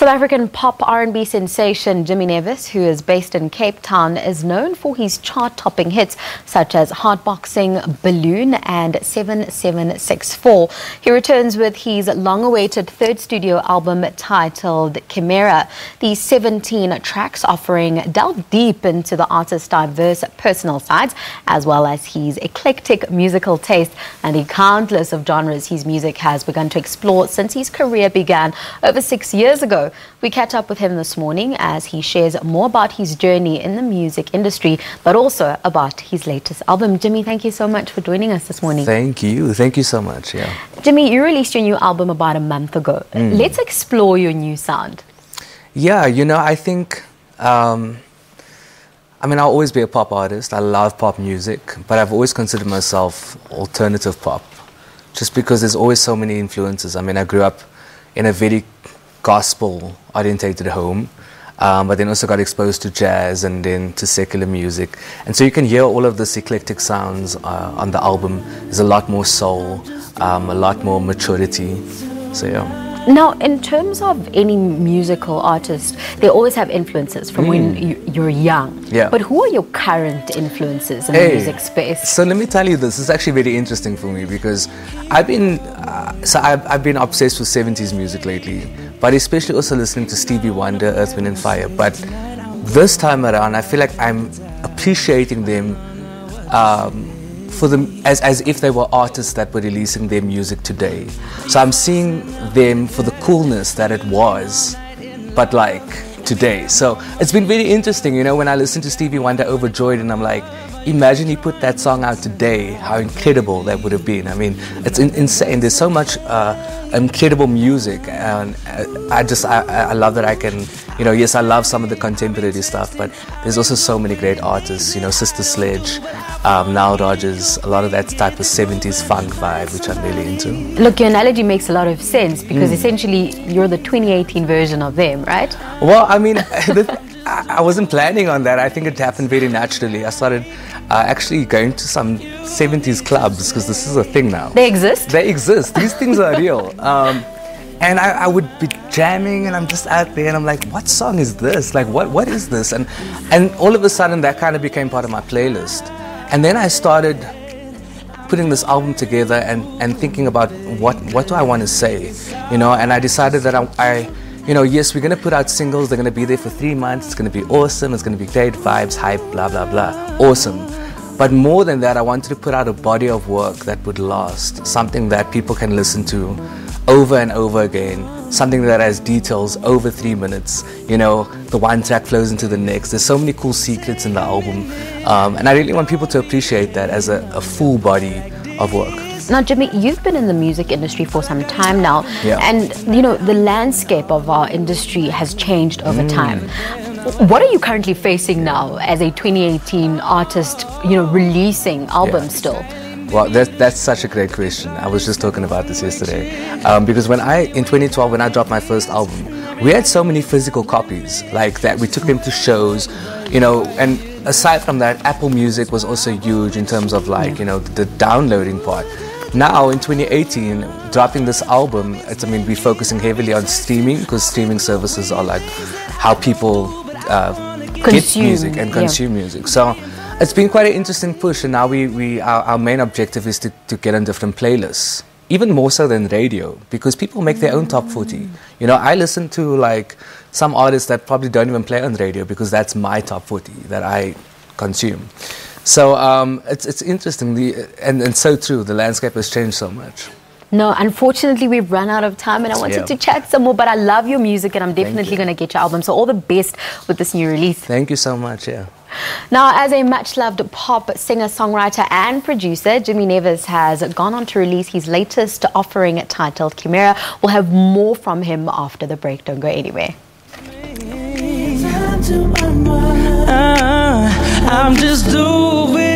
South African pop R&B sensation Jimmy Nevis, who is based in Cape Town, is known for his chart-topping hits such as Heartboxing, Balloon and 7764. He returns with his long-awaited third studio album titled Chimera. These 17 tracks offering delve deep into the artist's diverse personal sides, as well as his eclectic musical taste and the countless of genres his music has begun to explore since his career began over 6 years ago. We catch up with him this morning as he shares more about his journey in the music industry, but also about his latest album. Jimmy, thank you so much for joining us this morning. Thank you. Thank you so much. Yeah. Jimmy, you released your new album about a month ago. Let's explore your new sound. Yeah, you know, I think, I'll always be a pop artist. I love pop music, but I've always considered myself alternative pop, just because there's always so many influences. I grew up in a very gospel-orientated home, but then also got exposed to jazz and then to secular music. And so you can hear all of this eclectic sounds on the album. There's a lot more soul, a lot more maturity. So yeah. Now, in terms of any musical artist, they always have influences from when you're young. Yeah. But who are your current influences in the music space? So let me tell you this. It's actually very interesting for me because I've been obsessed with 70s music lately, but especially also listening to Stevie Wonder, Earth, Wind and Fire. But this time around, I feel like I'm appreciating them for them as if they were artists that were releasing their music today. So I'm seeing them for the coolness that it was, but like today. So it's been very interesting, you know, when I listen to Stevie Wonder, Overjoyed, and I'm like, imagine he put that song out today, how incredible that would have been. I mean, it's insane. There's so much incredible music, and I love that I can, you know, yes, I love some of the contemporary stuff, but there's also so many great artists, you know, Sister Sledge, Nile Rodgers, a lot of that type of 70s funk vibe, which I'm really into. Look, your analogy makes a lot of sense because essentially you're the 2018 version of them, right? Well, I mean, I wasn't planning on that. I think it happened very naturally. I started actually going to some 70s clubs because this is a thing now. They exist? They exist. These things are real. And I would be jamming and I'm just out there and I'm like, what song is this? Like, what is this? And all of a sudden that kind of became part of my playlist. And then I started putting this album together and thinking about what do I want to say, you know, and I decided that you know, yes, we're going to put out singles, they're going to be there for 3 months, it's going to be awesome, it's going to be great vibes, hype, blah, blah, blah, awesome. But more than that, I wanted to put out a body of work that would last, something that people can listen to over and over again, something that has details over 3 minutes, you know, the one track flows into the next. There's so many cool secrets in the album, and I really want people to appreciate that as a full body of work. Now, Jimmy, you've been in the music industry for some time now, and, you know, the landscape of our industry has changed over time. What are you currently facing now as a 2018 artist, you know, releasing albums still? Well, that's such a great question. I was just talking about this yesterday. Because in 2012, when I dropped my first album, we had so many physical copies like that. We took them to shows, you know, and aside from that, Apple Music was also huge in terms of like, you know, the downloading part. Now in 2018, dropping this album, we're focusing heavily on streaming because streaming services are like how people get music and consume music. So it's been quite an interesting push, and now our main objective is to get on different playlists, even more so than radio, because people make their own top 40. You know, I listen to like some artists that probably don't even play on radio because that's my top 40 that I consume. So it's interesting, and so true, the landscape has changed so much. No, unfortunately, we've run out of time and I wanted to chat some more, but I love your music and I'm definitely going to get your album. So all the best with this new release. Thank you so much, yeah. Now, as a much-loved pop singer, songwriter and producer, Jimmy Nevis has gone on to release his latest offering titled Chimera. We'll have more from him after the break. Don't go anywhere. I'm just doing